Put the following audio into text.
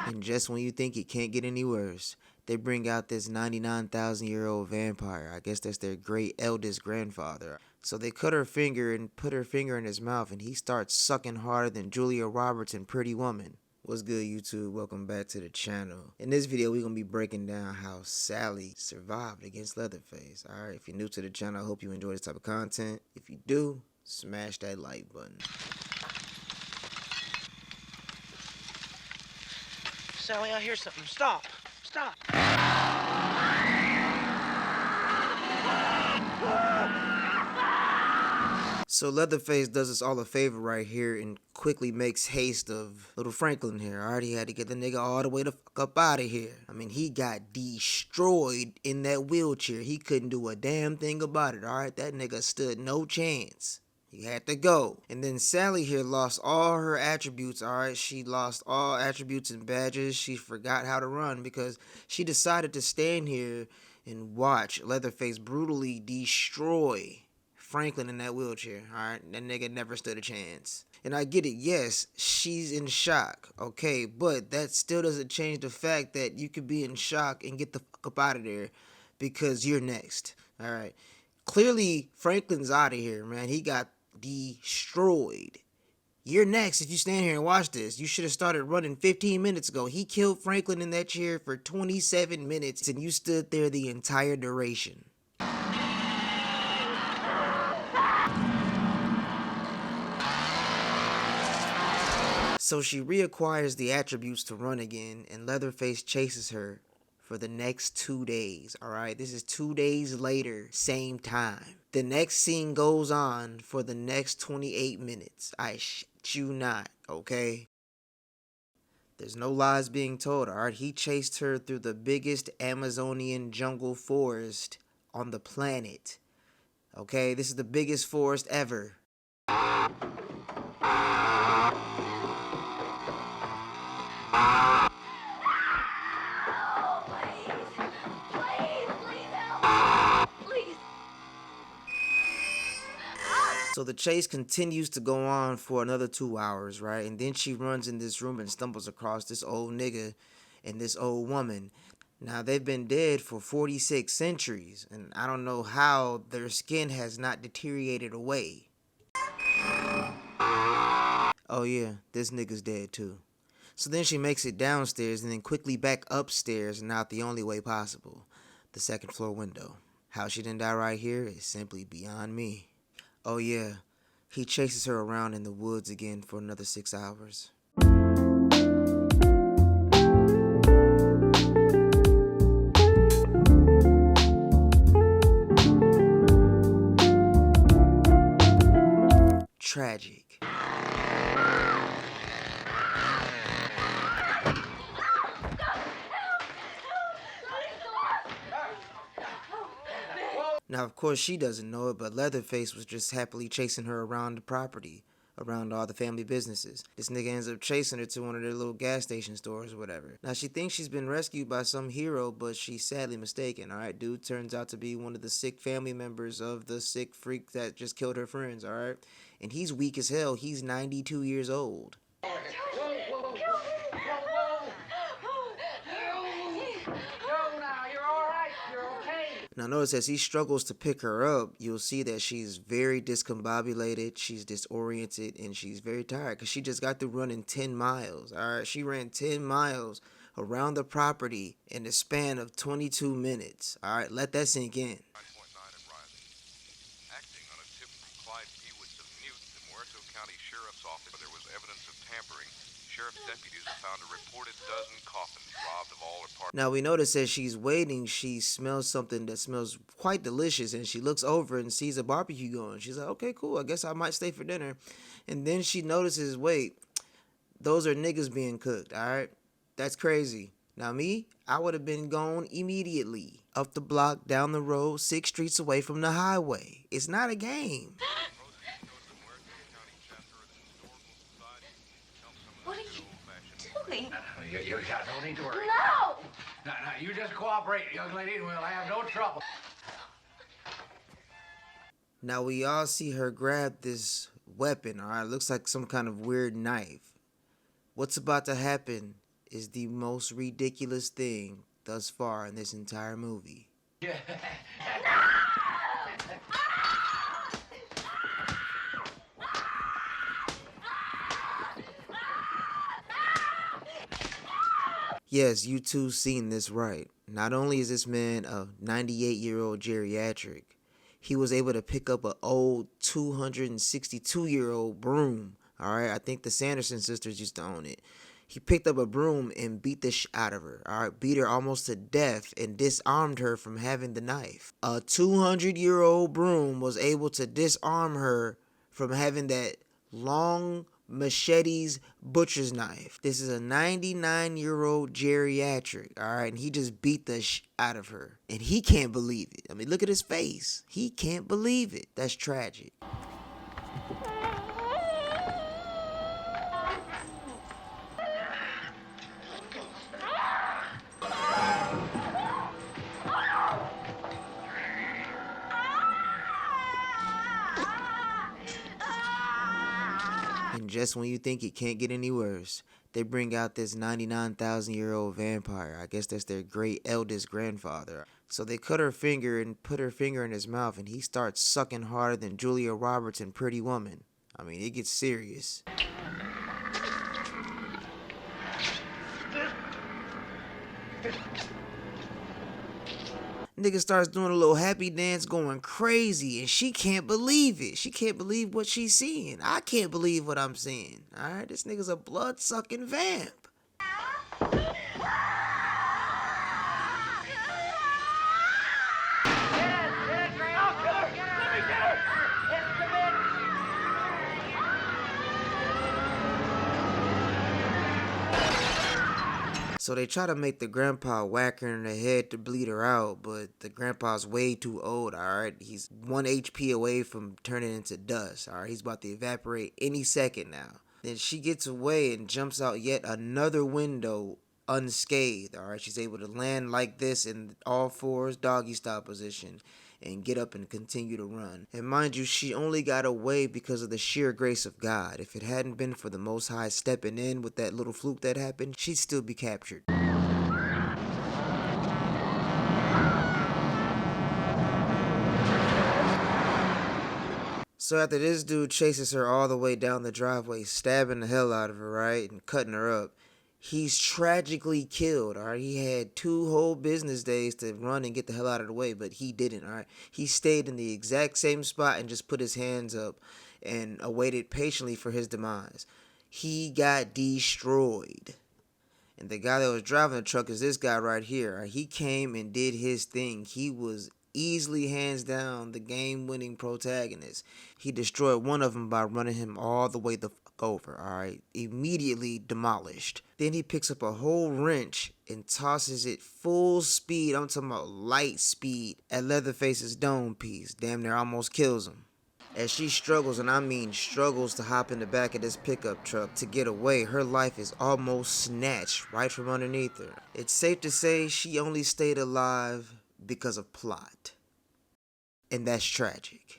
And just when you think it can't get any worse, they bring out this 99,000-year-old vampire. I guess that's their great eldest grandfather. So they cut her finger and put her finger in his mouth, and he starts sucking harder than Julia Roberts in Pretty Woman. What's good, YouTube? Welcome back to the channel. In this video, we're going to be breaking down how Sally survived against Leatherface. Alright, if you're new to the channel, I hope you enjoy this type of content. If you do, smash that like button. Sally, I hear something. Stop. Stop. So Leatherface does us all a favor right here and quickly makes haste of little Franklin here. Alright, he had to get the nigga all the way the fuck up out of here. I mean, he got destroyed in that wheelchair. He couldn't do a damn thing about it. Alright, that nigga stood no chance. He had to go. And then Sally here lost all her attributes, alright? She lost all attributes and badges. She forgot how to run because she decided to stand here and watch Leatherface brutally destroy Franklin in that wheelchair, alright? That nigga never stood a chance. And I get it, yes, she's in shock, okay? But that still doesn't change the fact that you could be in shock and get the fuck up out of there because you're next, alright? Clearly, Franklin's out of here, man. He got destroyed. You're next if you stand here and watch this. You should have started running 15 minutes ago. He killed Franklin in that chair for 27 minutes and you stood there the entire duration. So she reacquires the attributes to run again and Leatherface chases her for the next 2 days, alright? This is 2 days later, same time. The next scene goes on for the next 28 minutes. I shit you not, okay? There's no lies being told, alright? He chased her through the biggest Amazonian jungle forest on the planet. Okay, this is the biggest forest ever. So the chase continues to go on for another 2 hours, right? And then she runs in this room and stumbles across this old nigga and this old woman. Now, they've been dead for 46 centuries, and I don't know how their skin has not deteriorated away. Oh yeah, this nigga's dead too. So then she makes it downstairs and then quickly back upstairs and out the only way possible, the second floor window. How she didn't die right here is simply beyond me. Oh yeah, he chases her around in the woods again for another 6 hours. Tragic. Now, of course, she doesn't know it, but Leatherface was just happily chasing her around the property, around all the family businesses. This nigga ends up chasing her to one of their little gas station stores or whatever. Now, she thinks she's been rescued by some hero, but she's sadly mistaken, alright? Dude turns out to be one of the sick family members of the sick freak that just killed her friends, alright? And he's weak as hell. He's 92 years old. Now notice as he struggles to pick her up, you'll see that she's very discombobulated, she's disoriented, and she's very tired because she just got through running 10 miles. Alright, she ran 10 miles around the property in the span of 22 minutes. Alright, let that sink in. Acting on a tip from Clyde Peewitz of Newt, the Muerto County Sheriff's Office, where there was evidence of tampering. Sheriff's deputies have found a reported dozen coffins robbed of all her parts. Now we notice as she's waiting, she smells something that smells quite delicious, and she looks over and sees a barbecue going. She's like, okay, cool, I guess I might stay for dinner. And then she notices, wait, those are niggas being cooked, alright? That's crazy. Now me, I would have been gone immediately. Up the block, down the road, 6 streets away from the highway. It's not a game. What are you doing? You don't need to worry. No! No, you just cooperate, young lady, and we'll have no trouble. Now we all see her grab this weapon, alright? Looks like some kind of weird knife. What's about to happen is the most ridiculous thing thus far in this entire movie. Yes, you two seen this right. Not only is this man a 98-year-old geriatric, he was able to pick up an old 262-year-old broom. Alright, I think the Sanderson sisters used to own it. He picked up a broom and beat the out of her. Alright, beat her almost to death and disarmed her from having the knife. A 200-year-old broom was able to disarm her from having that long machetes butcher's knife. This is a 99-year-old geriatric, alright, and he just beat the out of her. And he can't believe it. I mean, look at his face. He can't believe it. That's tragic. And just when you think it can't get any worse, they bring out this 99,000-year-old vampire. I guess that's their great eldest grandfather. So they cut her finger and put her finger in his mouth, and he starts sucking harder than Julia Roberts in Pretty Woman. I mean, it gets serious. Nigga starts doing a little happy dance going crazy, and she can't believe it. She can't believe what she's seeing. I can't believe what I'm seeing. Alright, this nigga's a blood-sucking vamp. So they try to make the grandpa whack her in the head to bleed her out, but the grandpa's way too old, alright? He's 1 HP away from turning into dust, alright? He's about to evaporate any second now. Then she gets away and jumps out yet another window unscathed, alright? She's able to land like this in all fours, doggy style position, and get up and continue to run. And mind you, she only got away because of the sheer grace of God. If it hadn't been for the Most High stepping in with that little fluke that happened, she'd still be captured. So after this dude chases her all the way down the driveway, stabbing the hell out of her, right, and cutting her up, he's tragically killed, alright? He had 2 whole business days to run and get the hell out of the way, but he didn't, alright? He stayed in the exact same spot and just put his hands up and awaited patiently for his demise. He got destroyed. And the guy that was driving the truck is this guy right here. Right? He came and did his thing. He was easily, hands down, the game-winning protagonist. He destroyed one of them by running him all the way the fuck over, alright? Immediately demolished. Then he picks up a whole wrench and tosses it full speed, I'm talking about light speed, at Leatherface's dome piece. Damn near almost kills him. As she struggles, and I mean struggles, to hop in the back of this pickup truck to get away, her life is almost snatched right from underneath her. It's safe to say she only stayed alive because of plot. And that's tragic.